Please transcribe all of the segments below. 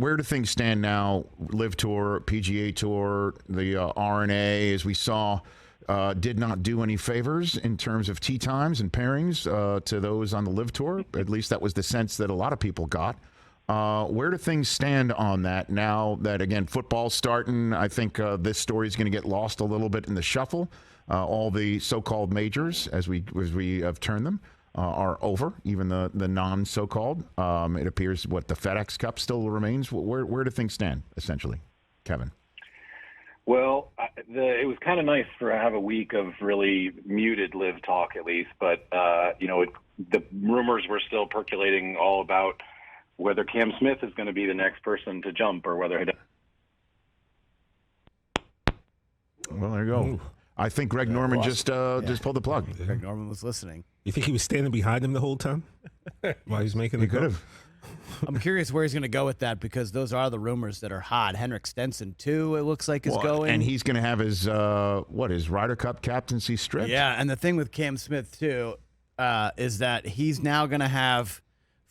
where do things stand now? LIV Tour, PGA Tour, the RNA, as we saw, did not do any favors in terms of tee times and pairings to those on the LIV Tour. At least that was the sense that a lot of people got. Where do things stand on that now that, again, football's starting? I think this story is going to get lost a little bit in the shuffle. All the so-called majors, as we have termed them, are over, even the non-so-called. It appears the FedEx Cup still remains. Where do things stand, essentially, Kevin? Well, it was kind of nice to have a week of really muted LIV talk, at least. But, the rumors were still percolating all about whether Cam Smith is going to be the next person to jump or whether Well, there you go. Ooh. I think Greg Norman just pulled the plug. Greg Norman was listening. You think he was standing behind him the whole time while he's making the could go? have. I'm curious where he's going to go with that because those are the rumors that are hot. Henrik Stenson, too, it looks like is going. And he's going to have his Ryder Cup captaincy stripped. Yeah, and the thing with Cam Smith, too, is that he's now going to have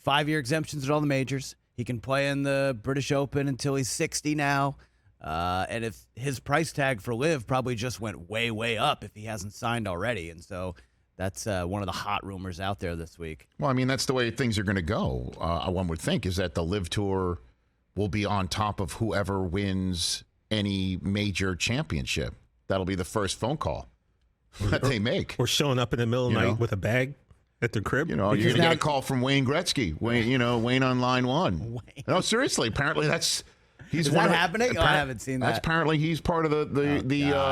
5-year exemptions at all the majors. He can play in the British Open until he's 60 now. And if his price tag for LIV probably just went way, way up if he hasn't signed already. And so that's one of the hot rumors out there this week. Well, I mean, that's the way things are going to go. One would think is that the LIV Tour will be on top of whoever wins any major championship. That'll be the first phone call that they make. Or showing up in the middle of the night with a bag at their crib. You're going to get a call from Wayne Gretzky. Wayne on line one. Wayne. No, seriously. Apparently that's... Is that happening? I haven't seen that. That's apparently he's part of the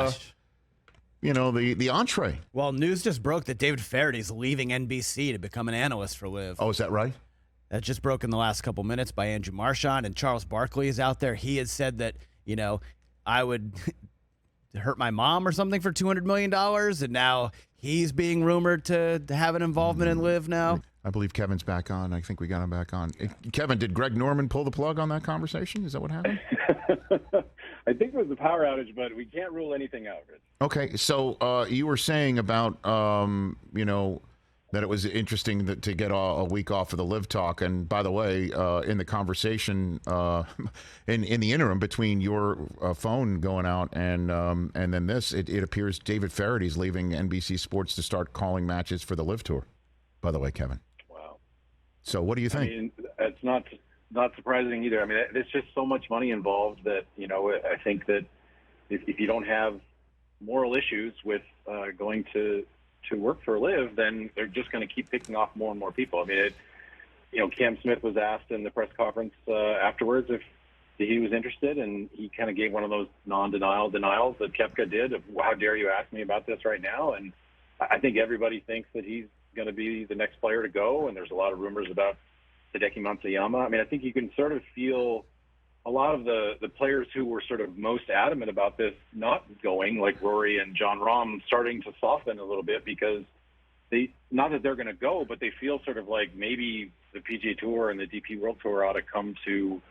entree. Well, news just broke that David Farady's leaving NBC to become an analyst for LIV. Oh, is that right? That just broke in the last couple minutes by Andrew Marchand, and Charles Barkley is out there. He has said that, I would hurt my mom or something for $200 million, and now he's being rumored to have an involvement in LIV now. I believe Kevin's back on. I think we got him back on. Kevin, did Greg Norman pull the plug on that conversation? Is that what happened? I think it was a power outage, but we can't rule anything out, Rich. Okay, so you were saying about, that it was interesting to get a week off of the LIV talk. And by the way, in the conversation, in the interim between your phone going out and then this, it appears David Farady's leaving NBC Sports to start calling matches for the LIV Tour. By the way, Kevin. Wow. So what do you think? I mean, it's not surprising either. I mean, there's just so much money involved that, I think that if you don't have moral issues with going to work for LIV, then they're just going to keep picking off more and more people. I mean, Cam Smith was asked in the press conference afterwards if he was interested, and he kind of gave one of those non-denials that Koepka did of, how dare you ask me about this right now? And I think everybody thinks that he's going to be the next player to go, and there's a lot of rumors about Hideki Matsuyama. I mean, I think you can sort of feel a lot of the players who were sort of most adamant about this not going, like Rory and Jon Rahm, starting to soften a little bit because not that they're going to go, but they feel sort of like maybe the PGA Tour and the DP World Tour ought to come to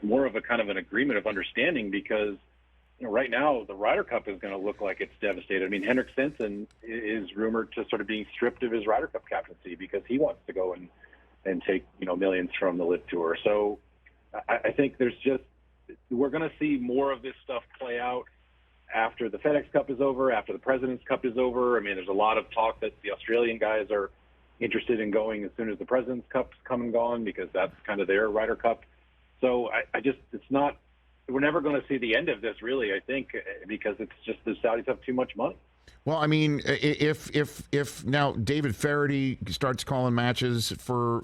more of a kind of an agreement of understanding because right now the Ryder Cup is going to look like it's devastated. I mean, Henrik Stenson is rumored to sort of being stripped of his Ryder Cup captaincy because he wants to go and take millions from the LIV Tour. So I think we're going to see more of this stuff play out after the FedEx Cup is over, after the President's Cup is over. I mean, there's a lot of talk that the Australian guys are interested in going as soon as the President's Cup's come and gone because that's kind of their Ryder Cup. So we're never going to see the end of this, really, I think, because it's just the Saudis have too much money. Well, I mean, if now David Feherty starts calling matches for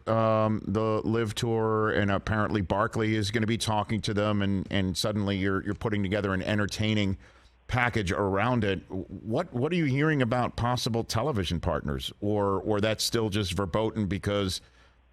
the LIV Tour, and apparently Barkley is going to be talking to them, and suddenly you're putting together an entertaining package around it. What are you hearing about possible television partners, or that's still just verboten because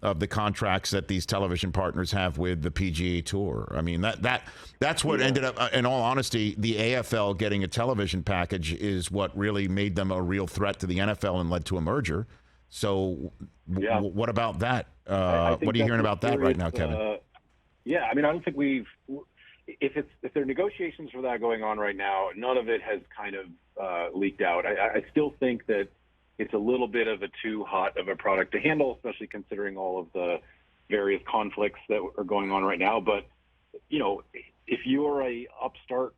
of the contracts that these television partners have with the PGA Tour? I mean, that's what ended up, in all honesty, the AFL getting a television package is what really made them a real threat to the NFL and led to a merger. So what about that? What are you hearing about that right now, Kevin? I mean, I don't think if there are negotiations for that going on right now, none of it has kind of leaked out. I still think that it's a little bit of a too hot of a product to handle, especially considering all of the, various conflicts that are going on right now. But, you know, if you're a upstart,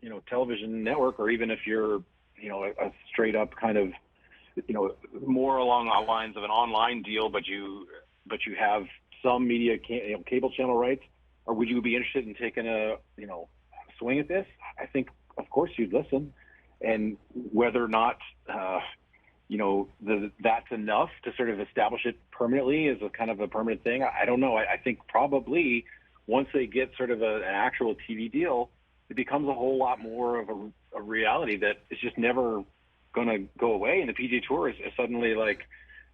you know, television network, or even if you're, you know, a straight up kind of, you know, more along the lines of an online deal, but you have some media, cable channel rights, or would you be interested in taking a, you know, swing at this? I think, of course, you'd listen. And whether or not, you know, that's enough to sort of establish it permanently as a kind of a permanent thing, I don't know. I think probably once they get sort of an actual TV deal, it becomes a whole lot more of a reality that it's just never going to go away. And the PGA Tour is suddenly like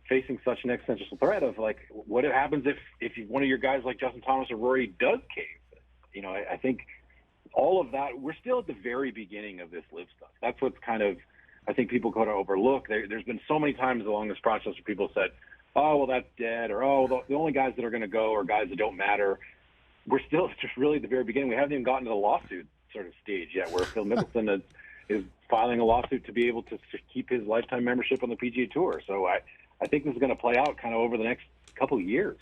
facing such an existential threat of like, what happens if one of your guys like Justin Thomas or Rory does cave? You know, I think all of that, we're still at the very beginning of this LIV stuff. That's what's kind of, I think people go to overlook. There's been so many times along this process where people said, oh, well, that's dead, or, oh, the only guys that are going to go are guys that don't matter. We're still just really at the very beginning. We haven't even gotten to the lawsuit sort of stage yet, where Phil Mickelson is filing a lawsuit to be able to keep his lifetime membership on the PGA Tour. So I think this is going to play out kind of over the next couple of years.